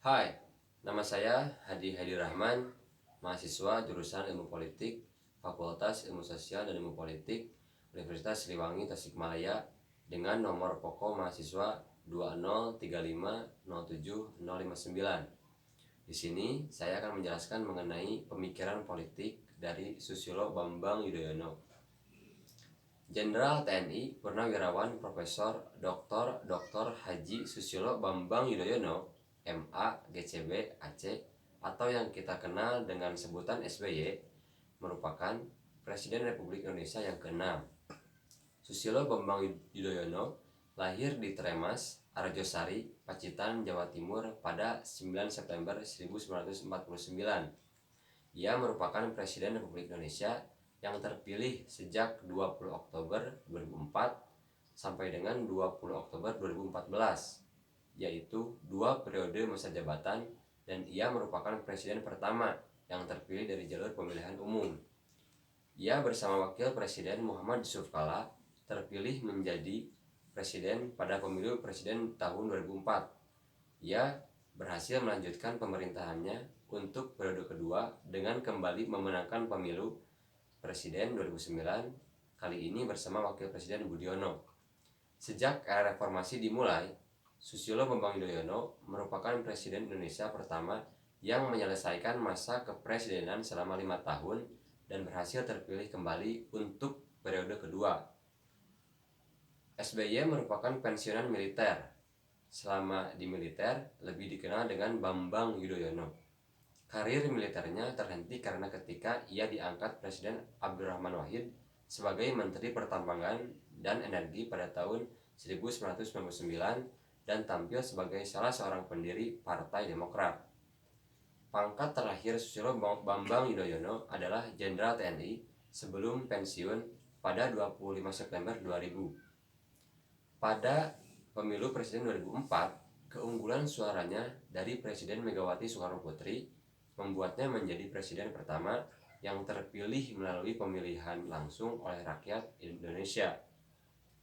Hai, nama saya Hadi Rahman, mahasiswa jurusan Ilmu Politik, Fakultas Ilmu Sosial dan Ilmu Politik, Universitas Siliwangi Tasikmalaya dengan nomor pokok mahasiswa 203507059. Di sini saya akan menjelaskan mengenai pemikiran politik dari Susilo Bambang Yudhoyono. Jenderal TNI Purnawirawan Profesor Dr. Haji Susilo Bambang Yudhoyono MA GCB Aceh atau yang kita kenal dengan sebutan SBY merupakan Presiden Republik Indonesia yang ke-6. Susilo Bambang Yudhoyono lahir di Tremas, Arjosari, Pacitan, Jawa Timur pada 9 September 1949. Ia merupakan Presiden Republik Indonesia yang terpilih sejak 20 Oktober 2004 sampai dengan 20 Oktober 2014, yaitu 2 periode masa jabatan, dan ia merupakan presiden pertama yang terpilih dari jalur pemilihan umum. Ia bersama Wakil Presiden Muhammad Yusuf Kala terpilih menjadi presiden pada pemilu presiden tahun 2004. Ia berhasil melanjutkan pemerintahannya untuk periode kedua dengan kembali memenangkan pemilu presiden 2009, kali ini bersama Wakil Presiden Budiono. Sejak era reformasi dimulai, Susilo Bambang Yudhoyono merupakan Presiden Indonesia pertama yang menyelesaikan masa kepresidenan selama 5 tahun dan berhasil terpilih kembali untuk periode kedua. SBY merupakan pensiunan militer. Selama di militer, lebih dikenal dengan Bambang Yudhoyono. Karir militernya terhenti karena ketika ia diangkat Presiden Abdurrahman Wahid sebagai Menteri Pertambangan dan Energi pada tahun 1999 dan tampil sebagai salah seorang pendiri Partai Demokrat. Pangkat terakhir Susilo Bambang Yudhoyono adalah Jenderal TNI sebelum pensiun pada 25 September 2000. Pada pemilu presiden 2004, keunggulan suaranya dari Presiden Megawati Soekarno Putri membuatnya menjadi presiden pertama yang terpilih melalui pemilihan langsung oleh rakyat Indonesia.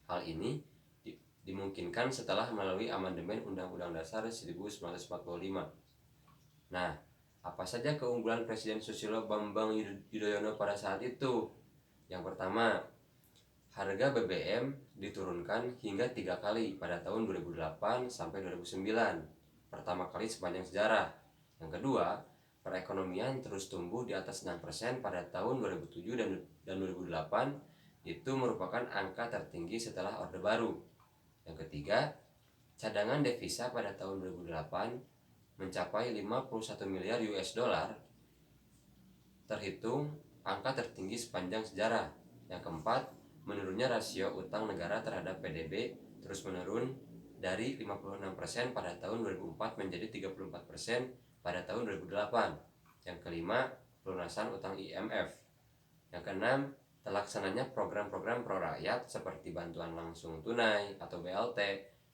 Hal ini dimungkinkan setelah melalui amandemen Undang-Undang Dasar 1945. Nah, apa saja keunggulan Presiden Susilo Bambang Yudhoyono pada saat itu? Yang pertama, harga BBM diturunkan hingga 3 kali pada tahun 2008 sampai 2009, pertama kali sepanjang sejarah. Yang kedua, perekonomian terus tumbuh di atas 6% pada tahun 2007 dan 2008, itu merupakan angka tertinggi setelah Orde Baru. Yang ketiga, cadangan devisa pada tahun 2008 mencapai 51 miliar US dollar, terhitung angka tertinggi sepanjang sejarah. Yang keempat, menurunnya rasio utang negara terhadap PDB terus menurun dari 56% pada tahun 2004 menjadi 34% pada tahun 2008. Yang kelima, pelunasan utang IMF. Yang keenam, terlaksananya program-program pro rakyat seperti bantuan langsung tunai atau BLT,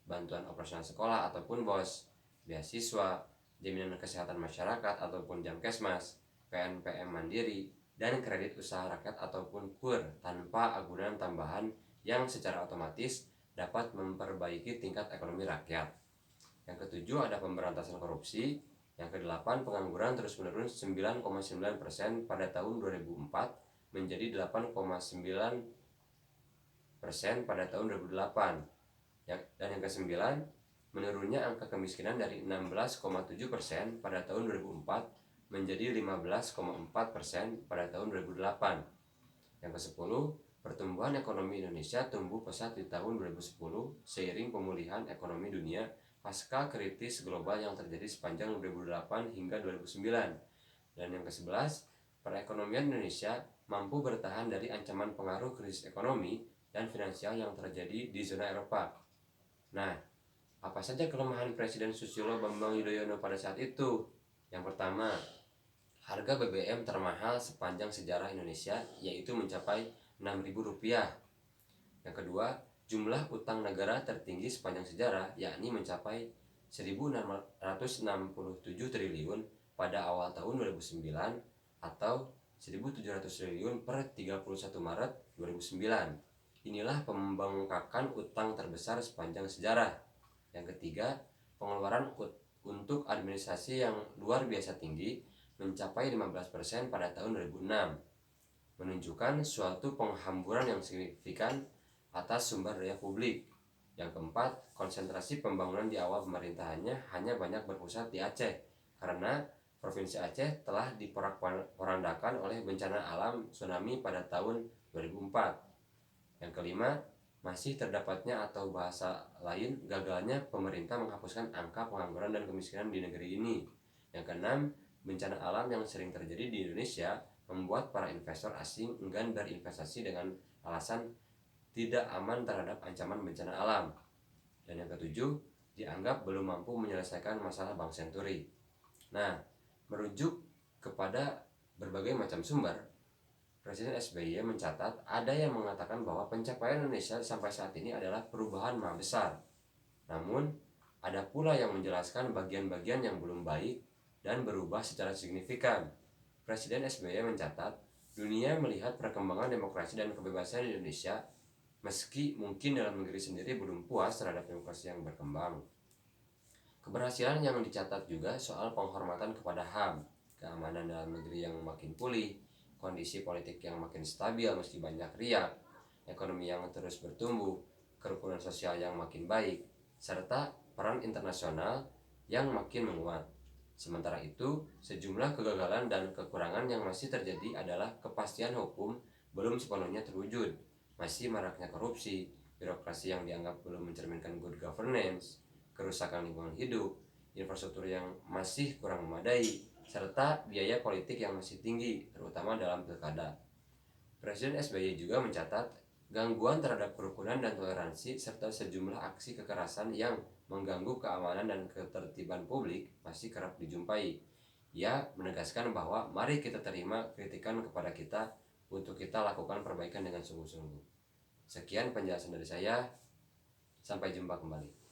bantuan operasional sekolah ataupun BOS, beasiswa, jaminan kesehatan masyarakat ataupun Jamkesmas, PNPM mandiri, dan kredit usaha rakyat ataupun KUR tanpa agunan tambahan yang secara otomatis dapat memperbaiki tingkat ekonomi rakyat. Yang ketujuh, ada pemberantasan korupsi. Yang kedelapan, pengangguran terus menurun 9,9% pada tahun 2004 menjadi 8,9% pada tahun 2008. Dan yang kesembilan, menurunnya angka kemiskinan dari 16,7% pada tahun 2004 menjadi 15,4% pada tahun 2008. Yang kesepuluh, pertumbuhan ekonomi Indonesia tumbuh pesat di tahun 2010 seiring pemulihan ekonomi dunia pasca kritis global yang terjadi sepanjang 2008 hingga 2009. Dan yang ke-11, perekonomian Indonesia mampu bertahan dari ancaman pengaruh krisis ekonomi dan finansial yang terjadi di zona Eropa. Nah, apa saja kelemahan Presiden Susilo Bambang Yudhoyono pada saat itu? Yang pertama, harga BBM termahal sepanjang sejarah Indonesia, yaitu mencapai Rp6.000. Yang kedua, jumlah utang negara tertinggi sepanjang sejarah, yakni mencapai 1.667 triliun pada awal tahun 2009 atau 1.700 triliun per 31 Maret 2009. Inilah pembengkakan utang terbesar sepanjang sejarah. Yang ketiga, pengeluaran untuk administrasi yang luar biasa tinggi mencapai 15% pada tahun 2006, menunjukkan suatu penghamburan yang signifikan atas sumber daya publik. Yang keempat, konsentrasi pembangunan di awal pemerintahannya hanya banyak berpusat di Aceh karena Provinsi Aceh telah diporak-porandakan oleh bencana alam tsunami pada tahun 2004. Yang kelima, masih terdapatnya atau bahasa lain gagalnya pemerintah menghapuskan angka pengangguran dan kemiskinan di negeri ini. Yang keenam, bencana alam yang sering terjadi di Indonesia membuat para investor asing enggan berinvestasi dengan alasan tidak aman terhadap ancaman bencana alam. Dan yang ketujuh, dianggap belum mampu menyelesaikan masalah Bank Senturi. Nah, merujuk kepada berbagai macam sumber, Presiden SBY mencatat ada yang mengatakan bahwa pencapaian Indonesia sampai saat ini adalah perubahan maha besar. Namun, ada pula yang menjelaskan bagian-bagian yang belum baik dan berubah secara signifikan. Presiden SBY mencatat, dunia melihat perkembangan demokrasi dan kebebasan di Indonesia, meski mungkin dalam negeri sendiri belum puas terhadap demokrasi yang berkembang. Keberhasilan yang dicatat juga soal penghormatan kepada HAM, keamanan dalam negeri yang makin pulih, kondisi politik yang makin stabil meski banyak riak, ekonomi yang terus bertumbuh, kerukunan sosial yang makin baik, serta peran internasional yang makin menguat. Sementara itu, sejumlah kegagalan dan kekurangan yang masih terjadi adalah kepastian hukum belum sepenuhnya terwujud, masih maraknya korupsi, birokrasi yang dianggap belum mencerminkan good governance, kerusakan lingkungan hidup, infrastruktur yang masih kurang memadai, serta biaya politik yang masih tinggi, terutama dalam pilkada. Presiden SBY juga mencatat gangguan terhadap kerukunan dan toleransi serta sejumlah aksi kekerasan yang mengganggu keamanan dan ketertiban publik masih kerap dijumpai. Ia menegaskan bahwa mari kita terima kritikan kepada kita untuk kita lakukan perbaikan dengan sungguh-sungguh. Sekian penjelasan dari saya, sampai jumpa kembali.